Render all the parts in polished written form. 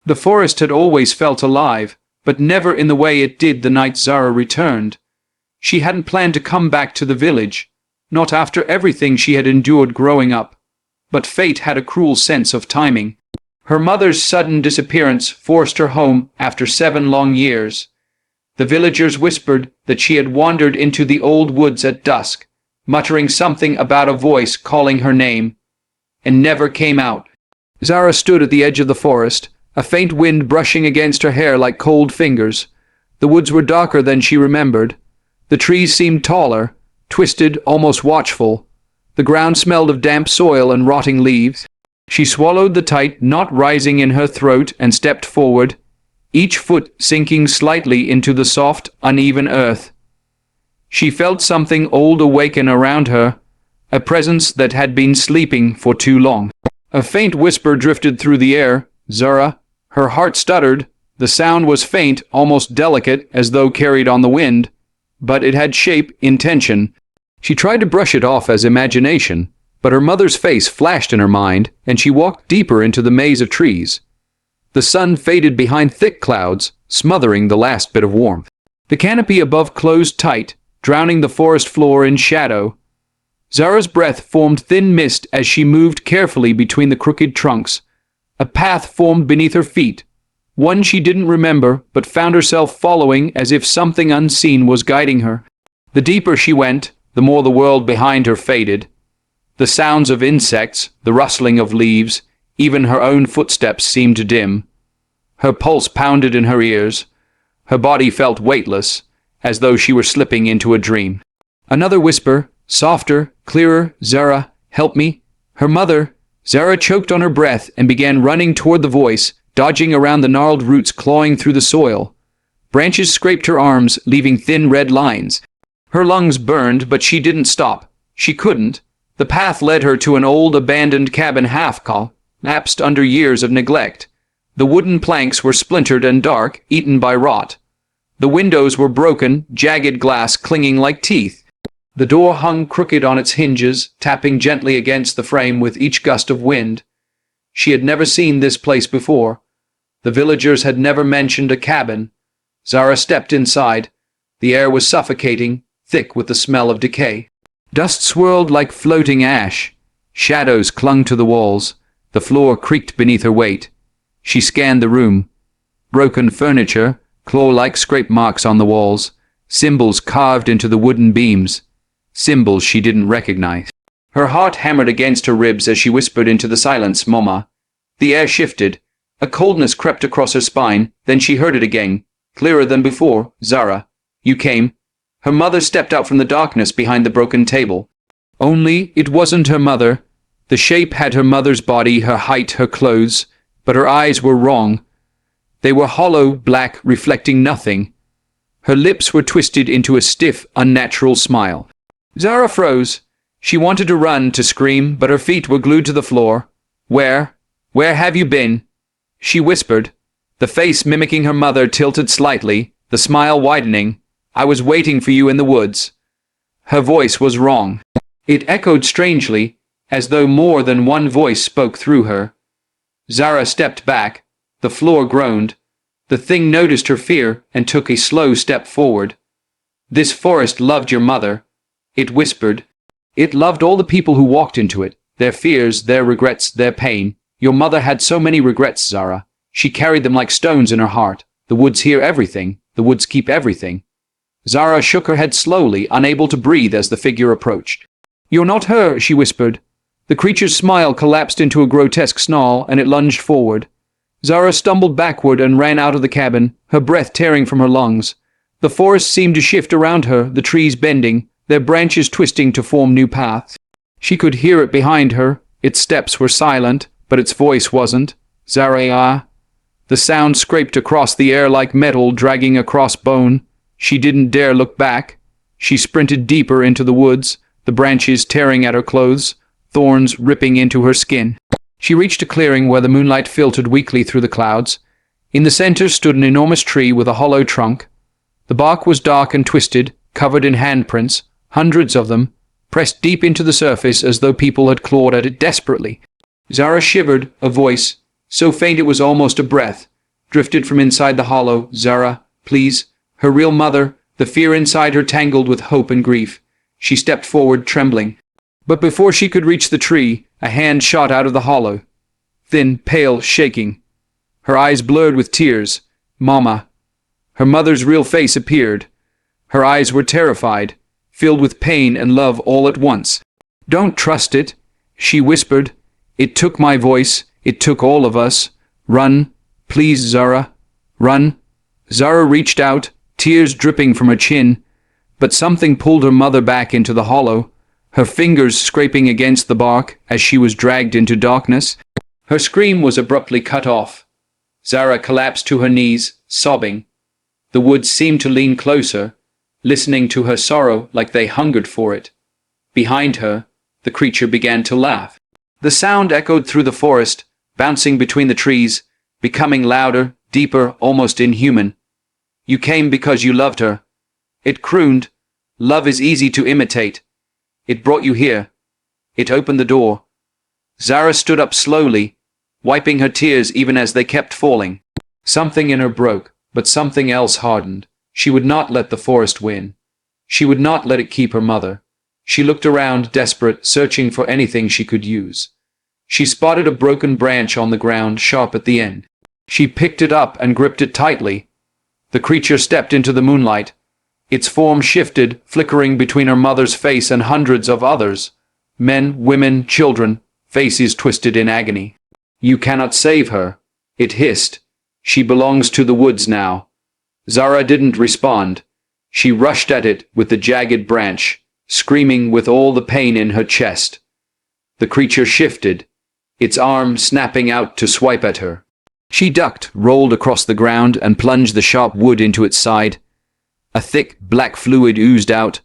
The forest had always felt alive, but never in the way it did the night Zara returned. She hadn't planned to come back to the village, not after everything she had endured growing up. But fate had a cruel sense of timing. Her mother's sudden disappearance forced her home after 7 long years. The villagers whispered that she had wandered into the old woods at dusk, muttering something about a voice calling her name, and never came out. Zara stood at the edge of the forest, a faint wind brushing against her hair like cold fingers. The woods were darker than she remembered. The trees seemed taller, twisted, almost watchful. The ground smelled of damp soil and rotting leaves. She swallowed the tight knot rising in her throat and stepped forward, each foot sinking slightly into the soft, uneven earth. She felt something old awaken around her, a presence that had been sleeping for too long. A faint whisper drifted through the air. Zara. Her heart stuttered. The sound was faint, almost delicate, as though carried on the wind, but it had shape, intention. She tried to brush it off as imagination, but her mother's face flashed in her mind, and she walked deeper into the maze of trees. The sun faded behind thick clouds, smothering the last bit of warmth. The canopy above closed tight, drowning the forest floor in shadow. Zara's breath formed thin mist as she moved carefully between the crooked trunks. A path formed beneath her feet, one she didn't remember but found herself following as if something unseen was guiding her. The deeper she went, the more the world behind her faded. The sounds of insects, the rustling of leaves, even her own footsteps seemed to dim. Her pulse pounded in her ears. Her body felt weightless, as though she were slipping into a dream. Another whisper, softer, clearer. Zara, help me. Her mother. Zara choked on her breath and began running toward the voice, dodging around the gnarled roots clawing through the soil. Branches scraped her arms, leaving thin red lines. Her lungs burned, but she didn't stop. She couldn't. The path led her to an old abandoned cabin collapsed under years of neglect. The wooden planks were splintered and dark, eaten by rot. The windows were broken, jagged glass clinging like teeth. The door hung crooked on its hinges, tapping gently against the frame with each gust of wind. She had never seen this place before. The villagers had never mentioned a cabin. Zara stepped inside. The air was suffocating, thick with the smell of decay. Dust swirled like floating ash. Shadows clung to the walls. The floor creaked beneath her weight. She scanned the room. Broken furniture, claw-like scrape marks on the walls, symbols carved into the wooden beams. Symbols she didn't recognize. Her heart hammered against her ribs as she whispered into the silence, "Mama." The air shifted. A coldness crept across her spine, then she heard it again, clearer than before. "Zara, you came." Her mother stepped out from the darkness behind the broken table. Only it wasn't her mother. The shape had her mother's body, her height, her clothes, but her eyes were wrong. They were hollow, black, reflecting nothing. Her lips were twisted into a stiff, unnatural smile. Zara froze. She wanted to run, to scream, but her feet were glued to the floor. Where have you been?" she whispered. The face mimicking her mother tilted slightly, the smile widening. "I was waiting for you in the woods." Her voice was wrong. It echoed strangely, as though more than one voice spoke through her. Zara stepped back. The floor groaned. The thing noticed her fear and took a slow step forward. "This forest loved your mother," it whispered. "It loved all the people who walked into it, their fears, their regrets, their pain. Your mother had so many regrets, Zara. She carried them like stones in her heart. The woods hear everything. The woods keep everything." Zara shook her head slowly, unable to breathe as the figure approached. "You're not her," she whispered. The creature's smile collapsed into a grotesque snarl, and it lunged forward. Zara stumbled backward and ran out of the cabin, her breath tearing from her lungs. The forest seemed to shift around her, the trees bending, their branches twisting to form new paths. She could hear it behind her. Its steps were silent, but its voice wasn't. "Zara." The sound scraped across the air like metal dragging across bone. She didn't dare look back. She sprinted deeper into the woods, the branches tearing at her clothes, thorns ripping into her skin. She reached a clearing where the moonlight filtered weakly through the clouds. In the center stood an enormous tree with a hollow trunk. The bark was dark and twisted, covered in handprints, hundreds of them, pressed deep into the surface as though people had clawed at it desperately. Zara shivered, a voice, so faint it was almost a breath, drifted from inside the hollow. Zara, please. Her real mother, the fear inside her tangled with hope and grief. She stepped forward, trembling. But before she could reach the tree, a hand shot out of the hollow. Thin, pale, shaking. Her eyes blurred with tears. Mama. Her mother's real face appeared. Her eyes were terrified, filled with pain and love all at once. Don't trust it, she whispered. It took my voice. It took all of us. Run, please, Zara. Run. Zara reached out, tears dripping from her chin, but something pulled her mother back into the hollow, her fingers scraping against the bark as she was dragged into darkness. Her scream was abruptly cut off. Zara collapsed to her knees, sobbing. The woods seemed to lean closer, listening to her sorrow like they hungered for it. Behind her, the creature began to laugh. The sound echoed through the forest, bouncing between the trees, becoming louder, deeper, almost inhuman. You came because you loved her. It crooned. Love is easy to imitate. It brought you here. It opened the door. Zara stood up slowly, wiping her tears even as they kept falling. Something in her broke, but something else hardened. She would not let the forest win. She would not let it keep her mother. She looked around, desperate, searching for anything she could use. She spotted a broken branch on the ground, sharp at the end. She picked it up and gripped it tightly. The creature stepped into the moonlight. Its form shifted, flickering between her mother's face and hundreds of others. Men, women, children, faces twisted in agony. You cannot save her, it hissed. She belongs to the woods now. Zara didn't respond. She rushed at it with the jagged branch, screaming with all the pain in her chest. The creature shifted, its arm snapping out to swipe at her. She ducked, rolled across the ground, and plunged the sharp wood into its side. A thick, black fluid oozed out.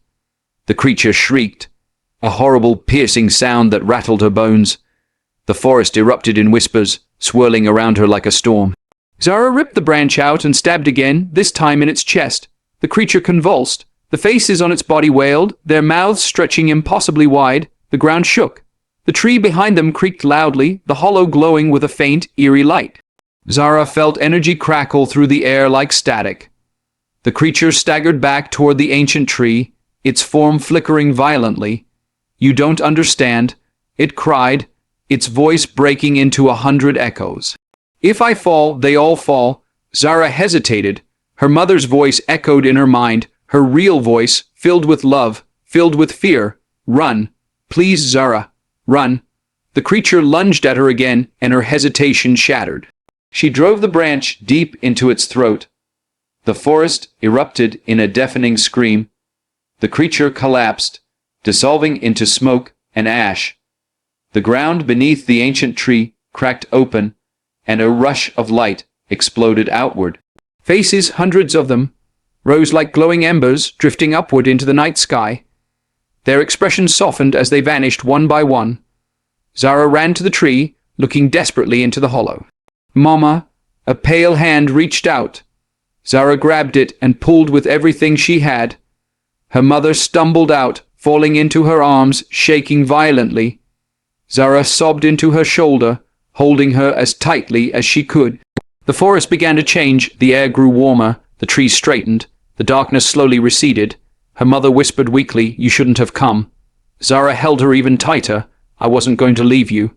The creature shrieked, a horrible, piercing sound that rattled her bones. The forest erupted in whispers, swirling around her like a storm. Zara ripped the branch out and stabbed again, this time in its chest. The creature convulsed. The faces on its body wailed, their mouths stretching impossibly wide. The ground shook. The tree behind them creaked loudly, the hollow glowing with a faint, eerie light. Zara felt energy crackle through the air like static. The creature staggered back toward the ancient tree, its form flickering violently. You don't understand, it cried, its voice breaking into 100 echoes. If I fall, they all fall. Zara hesitated. Her mother's voice echoed in her mind, her real voice, filled with love, filled with fear. Run. Please, Zara. Run. The creature lunged at her again, and her hesitation shattered. She drove the branch deep into its throat. The forest erupted in a deafening scream. The creature collapsed, dissolving into smoke and ash. The ground beneath the ancient tree cracked open, and a rush of light exploded outward. Faces, hundreds of them, rose like glowing embers, drifting upward into the night sky. Their expressions softened as they vanished one by one. Zara ran to the tree, looking desperately into the hollow. Mama, a pale hand reached out. Zara grabbed it and pulled with everything she had. Her mother stumbled out, falling into her arms, shaking violently. Zara sobbed into her shoulder, holding her as tightly as she could. The forest began to change, the air grew warmer, the trees straightened, the darkness slowly receded. Her mother whispered weakly, "You shouldn't have come." Zara held her even tighter. "I wasn't going to leave you."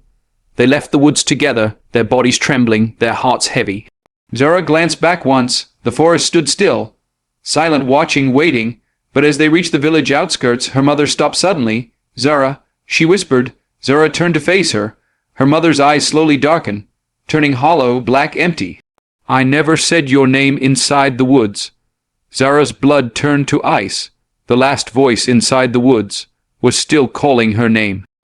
They left the woods together, their bodies trembling, their hearts heavy. Zara glanced back once. The forest stood still, silent, watching, waiting, but as they reached the village outskirts, her mother stopped suddenly. "Zara," she whispered. Zara turned to face her. Her mother's eyes slowly darkened, turning hollow, black, empty. "I never said your name inside the woods." Zara's blood turned to ice. The last voice inside the woods was still calling her name.